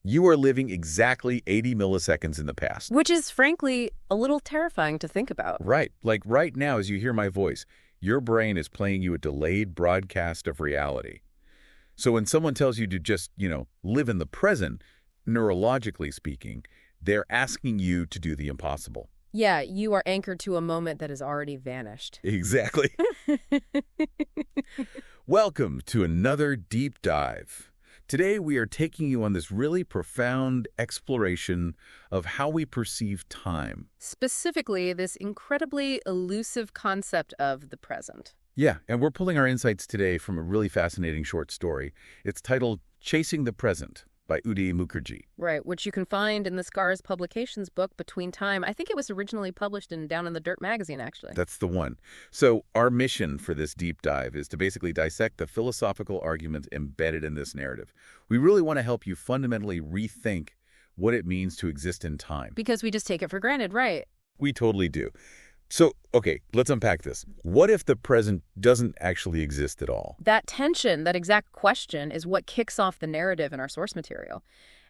You are living exactly 80 milliseconds in the past. Which is, frankly, a little terrifying to think about. Right. Like right now as you hear my voice, your brain is playing you a delayed broadcast of reality. So when someone tells you to just, live in the present, neurologically speaking, they're asking you to do the impossible. Yeah, you are anchored to a moment that has already vanished. Exactly. Welcome to another deep dive. Today we are taking you on this really profound exploration of how we perceive time. Specifically, this incredibly elusive concept of the present. Yeah, and we're pulling our insights today from a really fascinating short story. It's titled Chasing the Present by Uday Mukherjee. Right, which you can find in the Scars Publications book, Between Time. I think it was originally published Down in the Dirt magazine, actually. That's the one. So our mission for this deep dive is to basically dissect the philosophical arguments embedded in this narrative. We really want to help you fundamentally rethink what it means to exist in time. Because we just take it for granted, right? We totally do. So, okay, let's unpack this. What if the present doesn't actually exist at all? That tension, that exact question, is what kicks off the narrative in our source material.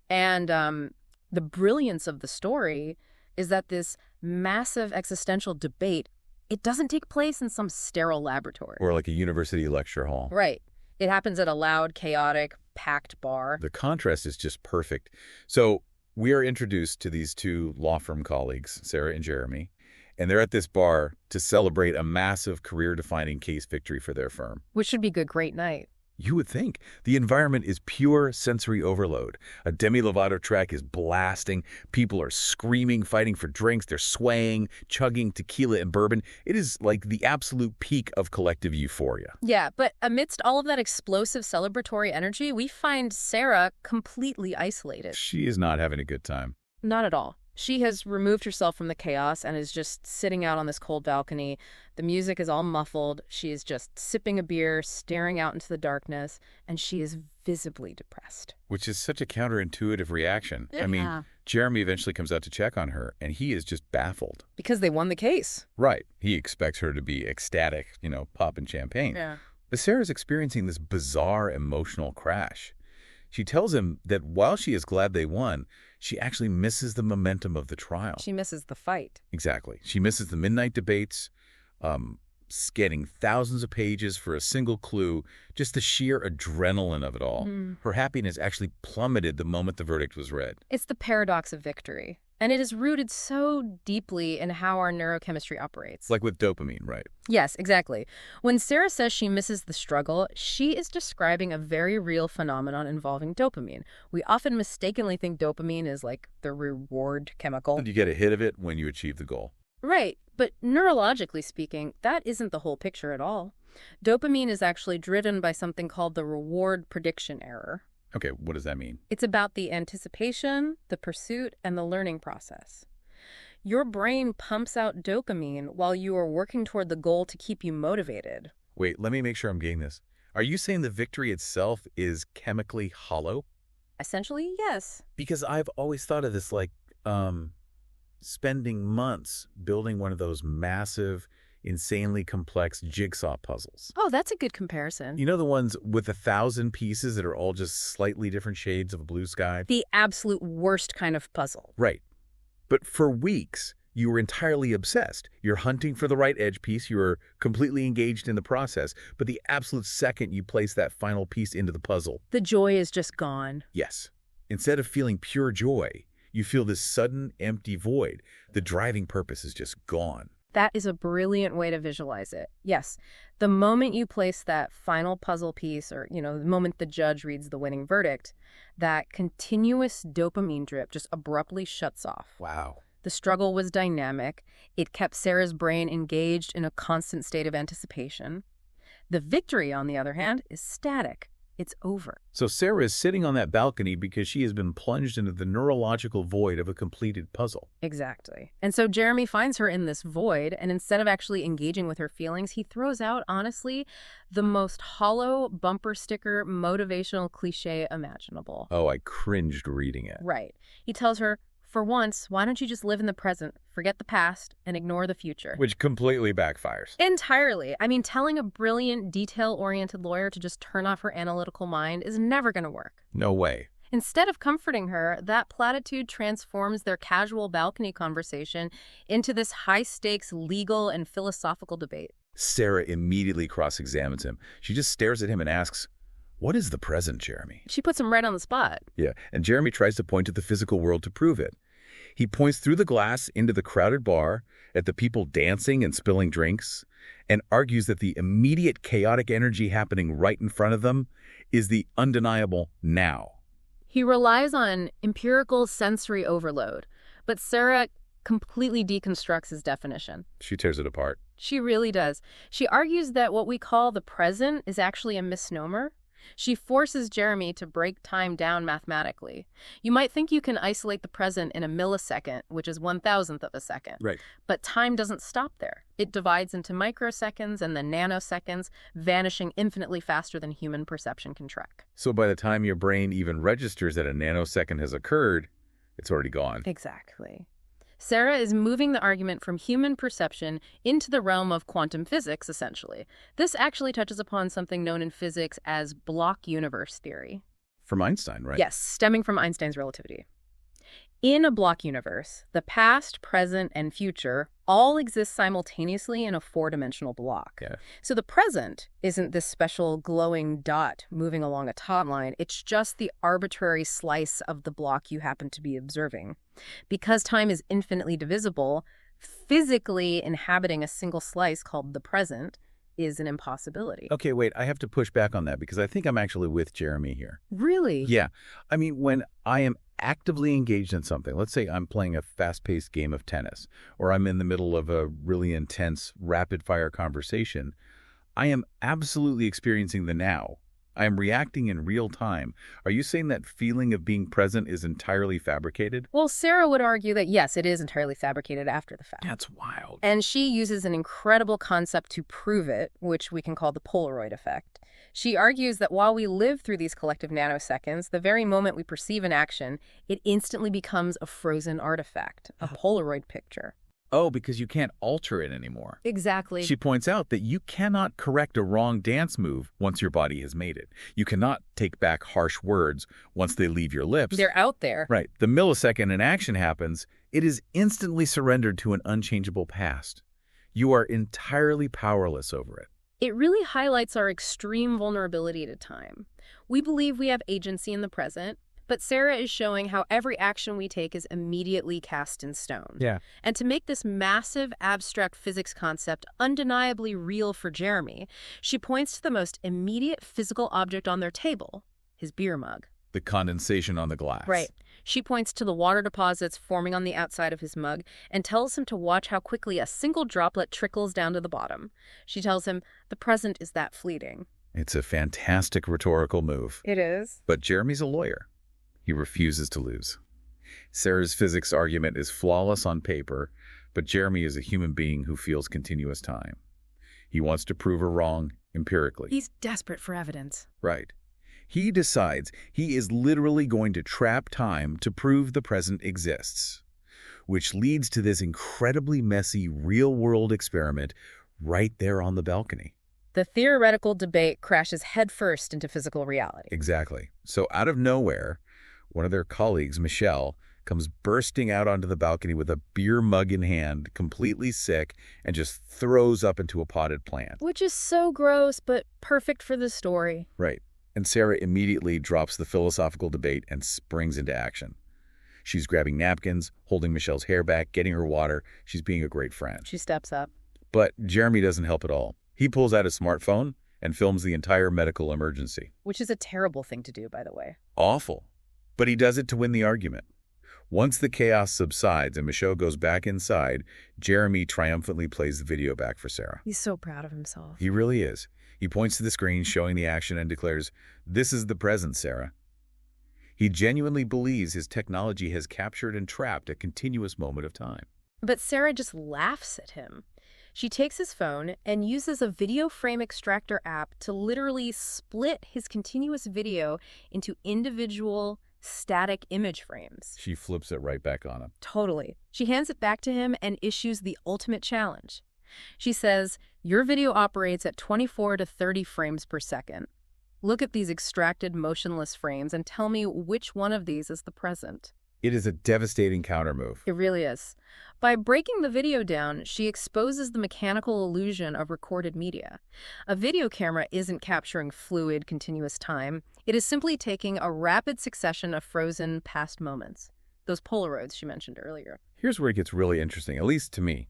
And the brilliance of the story is that this massive existential debate, it doesn't take place in some sterile laboratory. Or like a university lecture hall. Right. It happens at a loud, chaotic, packed bar. The contrast is just perfect. So we are introduced to these two law firm colleagues, Sarah and Jeremy, and they're at this bar to celebrate a massive career-defining case victory for their firm. Which should be a great night. You would think. The environment is pure sensory overload. A Demi Lovato track is blasting. People are screaming, fighting for drinks. They're swaying, chugging tequila and bourbon. It is like the absolute peak of collective euphoria. Yeah, but amidst all of that explosive celebratory energy, we find Sarah completely isolated. She is not having a good time. Not at all. She has removed herself from the chaos and is just sitting out on this cold balcony. The music is all muffled. She is just sipping a beer, staring out into the darkness, and she is visibly depressed. Which is such a counterintuitive reaction. I mean, Jeremy eventually comes out to check on her, and he is just baffled. Because they won the case. Right. He expects her to be ecstatic, popping champagne. Yeah. But Sarah's experiencing this bizarre emotional crash. She tells him that while she is glad they won, she actually misses the momentum of the trial. She misses the fight. Exactly. She misses the midnight debates, scanning thousands of pages for a single clue, just the sheer adrenaline of it all. Her happiness actually plummeted the moment the verdict was read. It's the paradox of victory. And it is rooted so deeply in how our neurochemistry operates. Like with dopamine, right? Yes, exactly. When Sarah says she misses the struggle, she is describing a very real phenomenon involving dopamine. We often mistakenly think dopamine is like the reward chemical. And you get a hit of it when you achieve the goal. Right, but neurologically speaking, that isn't the whole picture at all. Dopamine is actually driven by something called the reward prediction error. Okay, what does that mean? It's about the anticipation, the pursuit, and the learning process. Your brain pumps out dopamine while you are working toward the goal to keep you motivated. Wait, let me make sure I'm getting this. Are you saying the victory itself is chemically hollow? Essentially, yes. Because I've always thought of this like spending months building one of those massive, insanely complex jigsaw puzzles. Oh, that's a good comparison. You know, the ones with 1,000 pieces that are all just slightly different shades of blue sky? The absolute worst kind of puzzle. Right. But for weeks, you were entirely obsessed. You're hunting for the right edge piece. You're completely engaged in the process. But the absolute second you place that final piece into the puzzle, the joy is just gone. Yes. Instead of feeling pure joy, you feel this sudden empty void. The driving purpose is just gone. That is a brilliant way to visualize it. Yes, the moment you place that final puzzle piece or, the moment the judge reads the winning verdict, that continuous dopamine drip just abruptly shuts off. Wow. The struggle was dynamic. It kept Sarah's brain engaged in a constant state of anticipation. The victory, on the other hand, is static. It's over. So Sarah is sitting on that balcony because she has been plunged into the neurological void of a completed puzzle. Exactly. And so Jeremy finds her in this void, and instead of actually engaging with her feelings, he throws out, honestly, the most hollow bumper sticker motivational cliche imaginable. Oh, I cringed reading it. Right. He tells her, for once, why don't you just live in the present, forget the past, and ignore the future? Which completely backfires. Entirely. I mean, telling a brilliant, detail-oriented lawyer to just turn off her analytical mind is never going to work. No way. Instead of comforting her, that platitude transforms their casual balcony conversation into this high-stakes legal and philosophical debate. Sarah immediately cross-examines him. She just stares at him and asks, "What is the present, Jeremy?" She puts him right on the spot. Yeah, and Jeremy tries to point to the physical world to prove it. He points through the glass into the crowded bar, at the people dancing and spilling drinks, and argues that the immediate chaotic energy happening right in front of them is the undeniable now. He relies on empirical sensory overload, but Sarah completely deconstructs his definition. She tears it apart. She really does. She argues that what we call the present is actually a misnomer. She forces Jeremy to break time down mathematically. You might think you can isolate the present in a millisecond, which is 1,000th of a second. Right. But time doesn't stop there. It divides into microseconds and then nanoseconds, vanishing infinitely faster than human perception can track. So by the time your brain even registers that a nanosecond has occurred, it's already gone. Exactly. Sarah is moving the argument from human perception into the realm of quantum physics, essentially. This actually touches upon something known in physics as block universe theory. From Einstein, right? Yes, stemming from Einstein's relativity. In a block universe, the past, present, and future all exist simultaneously in a four-dimensional block. Yeah. So the present isn't this special glowing dot moving along a timeline. It's just the arbitrary slice of the block you happen to be observing. Because time is infinitely divisible, physically inhabiting a single slice called the present is an impossibility. Okay, wait, I have to push back on that because I think I'm actually with Jeremy here. Really? Yeah. I mean, when I am actively engaged in something, let's say I'm playing a fast-paced game of tennis, or I'm in the middle of a really intense, rapid-fire conversation, I am absolutely experiencing the now. I am reacting in real time. Are you saying that feeling of being present is entirely fabricated? Well, Sarah would argue that yes, it is entirely fabricated after the fact. That's wild. And she uses an incredible concept to prove it, which we can call the Polaroid effect. She argues that while we live through these collective nanoseconds, the very moment we perceive an action, it instantly becomes a frozen artifact, a Polaroid picture. Oh, because you can't alter it anymore. Exactly. She points out that you cannot correct a wrong dance move once your body has made it. You cannot take back harsh words once they leave your lips. They're out there. Right. The millisecond an action happens, it is instantly surrendered to an unchangeable past. You are entirely powerless over it. It really highlights our extreme vulnerability to time. We believe we have agency in the present, but Sarah is showing how every action we take is immediately cast in stone. Yeah. And to make this massive abstract physics concept undeniably real for Jeremy, she points to the most immediate physical object on their table, his beer mug. The condensation on the glass. Right. She points to the water deposits forming on the outside of his mug and tells him to watch how quickly a single droplet trickles down to the bottom. She tells him the present is that fleeting. It's a fantastic rhetorical move. It is. But Jeremy's a lawyer. He refuses to lose. Sarah's physics argument is flawless on paper, but Jeremy is a human being who feels continuous time. He wants to prove her wrong empirically. He's desperate for evidence. Right. He decides he is literally going to trap time to prove the present exists, which leads to this incredibly messy real-world experiment right there on the balcony. The theoretical debate crashes headfirst into physical reality. Exactly. So out of nowhere, one of their colleagues, Michelle, comes bursting out onto the balcony with a beer mug in hand, completely sick, and just throws up into a potted plant. Which is so gross, but perfect for the story. Right. And Sarah immediately drops the philosophical debate and springs into action. She's grabbing napkins, holding Michelle's hair back, getting her water. She's being a great friend. She steps up. But Jeremy doesn't help at all. He pulls out his smartphone and films the entire medical emergency. Which is a terrible thing to do, by the way. Awful. But he does it to win the argument. Once the chaos subsides and Michelle goes back inside, Jeremy triumphantly plays the video back for Sarah. He's so proud of himself. He really is. He points to the screen showing the action and declares, "This is the present, Sarah." He genuinely believes his technology has captured and trapped a continuous moment of time. But Sarah just laughs at him. She takes his phone and uses a video frame extractor app to literally split his continuous video into individual static image frames. She flips it right back on him. Totally. She hands it back to him and issues the ultimate challenge. She says, your video operates at 24 to 30 frames per second. Look at these extracted motionless frames and tell me which one of these is the present. It is a devastating countermove. It really is. By breaking the video down, she exposes the mechanical illusion of recorded media. A video camera isn't capturing fluid, continuous time. It is simply taking a rapid succession of frozen past moments. Those Polaroids she mentioned earlier. Here's where it gets really interesting, at least to me.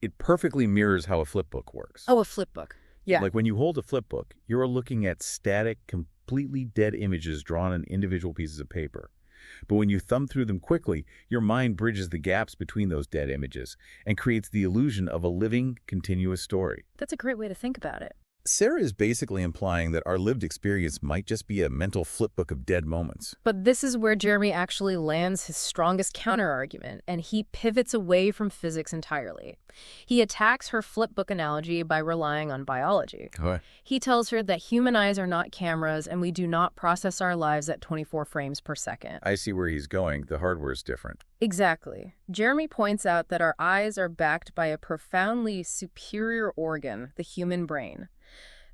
It perfectly mirrors how a flipbook works. Oh, a flipbook. Yeah. Like when you hold a flipbook, you're looking at static, completely dead images drawn on individual pieces of paper. But when you thumb through them quickly, your mind bridges the gaps between those dead images and creates the illusion of a living, continuous story. That's a great way to think about it. Sarah is basically implying that our lived experience might just be a mental flipbook of dead moments. But this is where Jeremy actually lands his strongest counterargument, and he pivots away from physics entirely. He attacks her flipbook analogy by relying on biology. Okay. He tells her that human eyes are not cameras and we do not process our lives at 24 frames per second. I see where he's going. The hardware is different. Exactly. Jeremy points out that our eyes are backed by a profoundly superior organ, the human brain.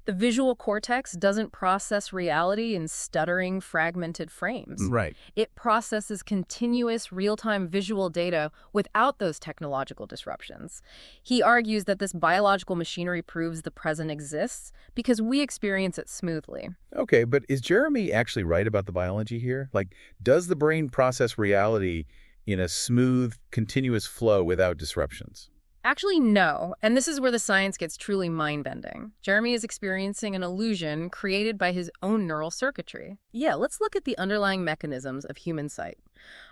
The visual cortex doesn't process reality in stuttering, fragmented frames. Right. It processes continuous, real-time visual data without those technological disruptions. He argues that this biological machinery proves the present exists because we experience it smoothly. Okay, but is Jeremy actually right about the biology here? Like, does the brain process reality in a smooth, continuous flow without disruptions? Actually, no. And this is where the science gets truly mind-bending. Jeremy is experiencing an illusion created by his own neural circuitry. Yeah, let's look at the underlying mechanisms of human sight.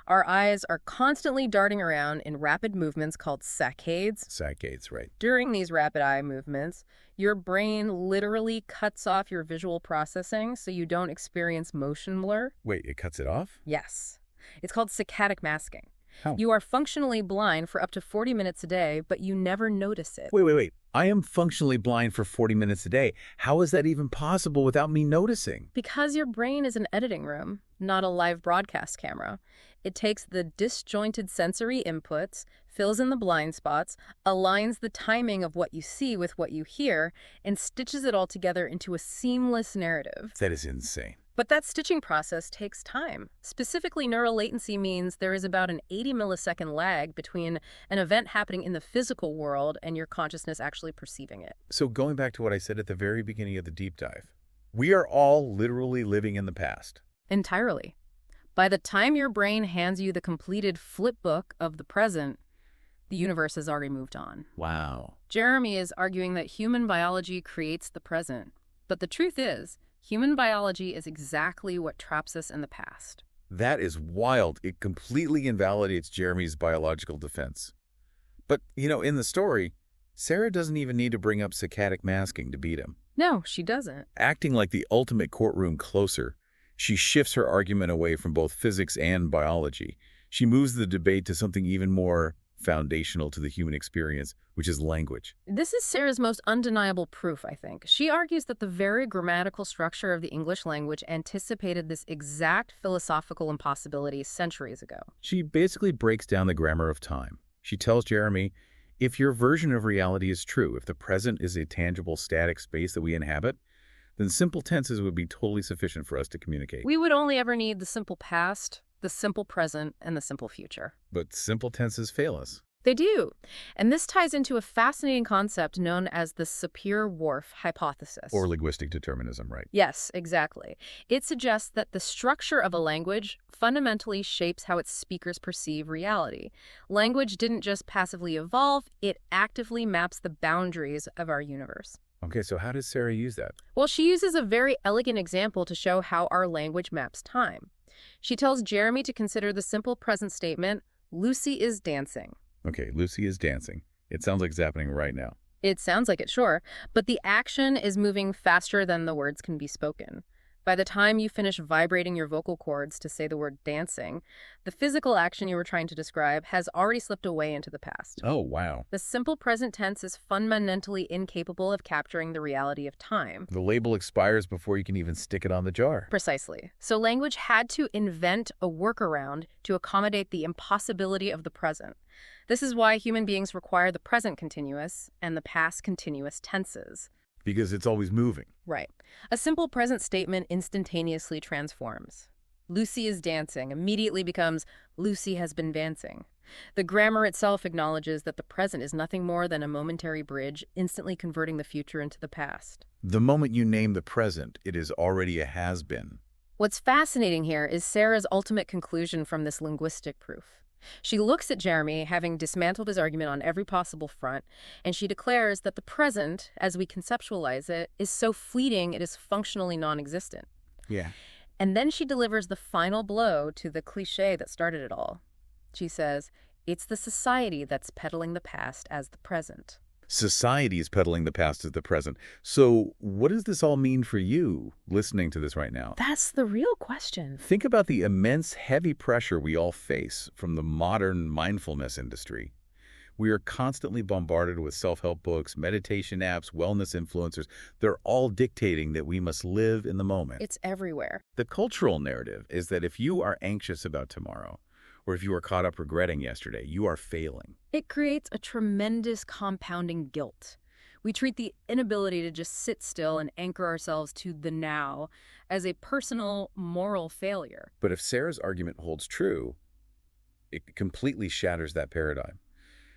Our eyes are constantly darting around in rapid movements called saccades. Saccades, right. During these rapid eye movements, your brain literally cuts off your visual processing so you don't experience motion blur. Wait, it cuts it off? Yes. It's called saccadic masking. How? You are functionally blind for up to 40 minutes a day, but you never notice it. Wait. I am functionally blind for 40 minutes a day. How is that even possible without me noticing? Because your brain is an editing room, not a live broadcast camera. It takes the disjointed sensory inputs, fills in the blind spots, aligns the timing of what you see with what you hear, and stitches it all together into a seamless narrative. That is insane. But that stitching process takes time. Specifically, neural latency means there is about an 80 millisecond lag between an event happening in the physical world and your consciousness actually perceiving it. So going back to what I said at the very beginning of the deep dive, we are all literally living in the past. Entirely. By the time your brain hands you the completed flipbook of the present, the universe has already moved on. Wow. Jeremy is arguing that human biology creates the present. But the truth is, human biology is exactly what traps us in the past. That is wild. It completely invalidates Jeremy's biological defense. But, in the story, Sarah doesn't even need to bring up saccadic masking to beat him. No, she doesn't. Acting like the ultimate courtroom closer, she shifts her argument away from both physics and biology. She moves the debate to something even more foundational to the human experience, which is language. This is Sarah's most undeniable proof, I think. She argues that the very grammatical structure of the English language anticipated this exact philosophical impossibility centuries ago. She basically breaks down the grammar of time. She tells Jeremy, if your version of reality is true, if the present is a tangible, static space that we inhabit, then simple tenses would be totally sufficient for us to communicate. We would only ever need the simple past, the simple present, and the simple future. But simple tenses fail us. They do. And this ties into a fascinating concept known as the Sapir-Whorf hypothesis. Or linguistic determinism, right? Yes, exactly. It suggests that the structure of a language fundamentally shapes how its speakers perceive reality. Language didn't just passively evolve, it actively maps the boundaries of our universe. Okay, so how does Sarah use that? Well, she uses a very elegant example to show how our language maps time. She tells Jeremy to consider the simple present statement, Lucy is dancing. Okay, Lucy is dancing. It sounds like it's happening right now. It sounds like it, sure, but the action is moving faster than the words can be spoken. By the time you finish vibrating your vocal cords to say the word dancing, the physical action you were trying to describe has already slipped away into the past. Oh, wow. The simple present tense is fundamentally incapable of capturing the reality of time. The label expires before you can even stick it on the jar. Precisely. So language had to invent a workaround to accommodate the impossibility of the present. This is why human beings require the present continuous and the past continuous tenses. Because it's always moving. Right. A simple present statement instantaneously transforms. Lucy is dancing immediately becomes Lucy has been dancing. The grammar itself acknowledges that the present is nothing more than a momentary bridge, instantly converting the future into the past. The moment you name the present, it is already a has-been. What's fascinating here is Sarah's ultimate conclusion from this linguistic proof. She looks at Jeremy, having dismantled his argument on every possible front, and she declares that the present, as we conceptualize it, is so fleeting it is functionally non-existent. Yeah. And then she delivers the final blow to the cliché that started it all. She says, it's the society that's peddling the past as the present. Society is peddling the past as the present. So what does this all mean for you, listening to this right now? That's the real question. Think about the immense heavy pressure we all face from the modern mindfulness industry. We are constantly bombarded with self-help books, meditation apps, wellness influencers. They're all dictating that we must live in the moment. It's everywhere. The cultural narrative is that if you are anxious about tomorrow, or if you are caught up regretting yesterday, you are failing. It creates a tremendous compounding guilt. We treat the inability to just sit still and anchor ourselves to the now as a personal, moral failure. But if Sarah's argument holds true, it completely shatters that paradigm.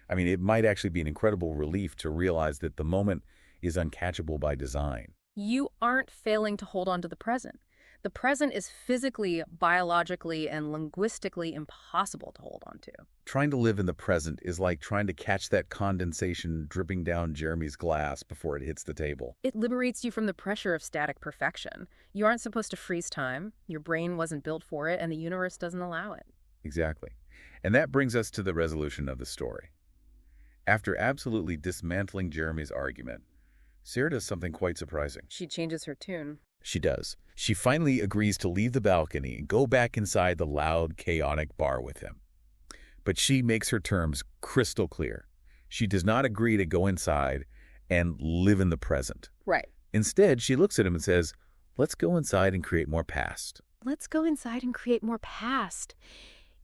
I mean, it might actually be an incredible relief to realize that the moment is uncatchable by design. You aren't failing to hold on to the present. The present is physically, biologically, and linguistically impossible to hold on to. Trying to live in the present is like trying to catch that condensation dripping down Jeremy's glass before it hits the table. It liberates you from the pressure of static perfection. You aren't supposed to freeze time. Your brain wasn't built for it, and the universe doesn't allow it. Exactly. And that brings us to the resolution of the story. After absolutely dismantling Jeremy's argument, Sarah does something quite surprising. She changes her tune. She does. She finally agrees to leave the balcony and go back inside the loud, chaotic bar with him. But she makes her terms crystal clear. She does not agree to go inside and live in the present. Right. Instead, she looks at him and says, let's go inside and create more past. Let's go inside and create more past.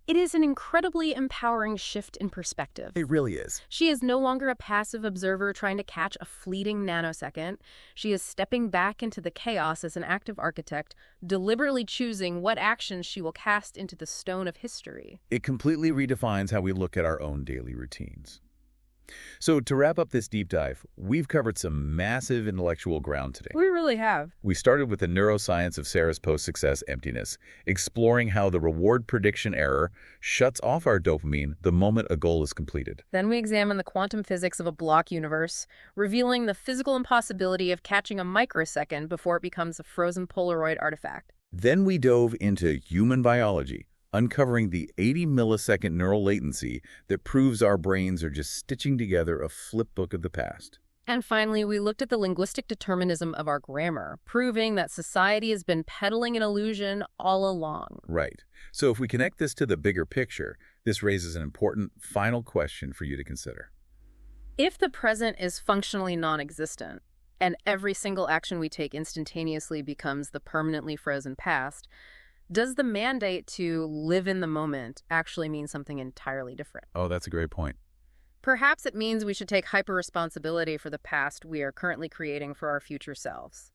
It is an incredibly empowering shift in perspective. It really is. She is no longer a passive observer trying to catch a fleeting nanosecond. She is stepping back into the chaos as an active architect, deliberately choosing what actions she will cast into the stone of history. It completely redefines how we look at our own daily routines. So to wrap up this deep dive, we've covered some massive intellectual ground today. We really have. We started with the neuroscience of Sarah's post-success emptiness, exploring how the reward prediction error shuts off our dopamine the moment a goal is completed. Then we examined the quantum physics of a block universe, revealing the physical impossibility of catching a microsecond before it becomes a frozen Polaroid artifact. Then we dove into human biology, uncovering the 80 millisecond neural latency that proves our brains are just stitching together a flip book of the past. And finally, we looked at the linguistic determinism of our grammar, proving that society has been peddling an illusion all along. Right. So if we connect this to the bigger picture, this raises an important final question for you to consider. If the present is functionally non-existent, and every single action we take instantaneously becomes the permanently frozen past, does the mandate to live in the moment actually mean something entirely different? Oh, that's a great point. Perhaps it means we should take hyper-responsibility for the past we are currently creating for our future selves.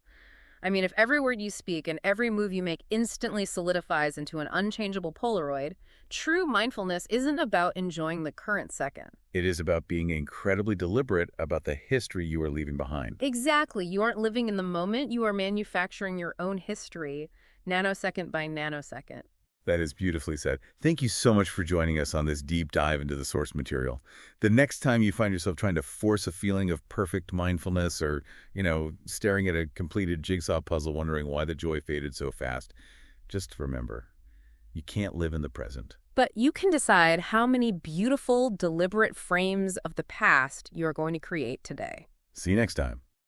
I mean, if every word you speak and every move you make instantly solidifies into an unchangeable Polaroid, true mindfulness isn't about enjoying the current second. It is about being incredibly deliberate about the history you are leaving behind. Exactly. You aren't living in the moment. You are manufacturing your own history, nanosecond by nanosecond. That is beautifully said. Thank you so much for joining us on this deep dive into the source material. The next time you find yourself trying to force a feeling of perfect mindfulness or, staring at a completed jigsaw puzzle wondering why the joy faded so fast, just remember, you can't live in the present. But you can decide how many beautiful, deliberate frames of the past you are going to create today. See you next time.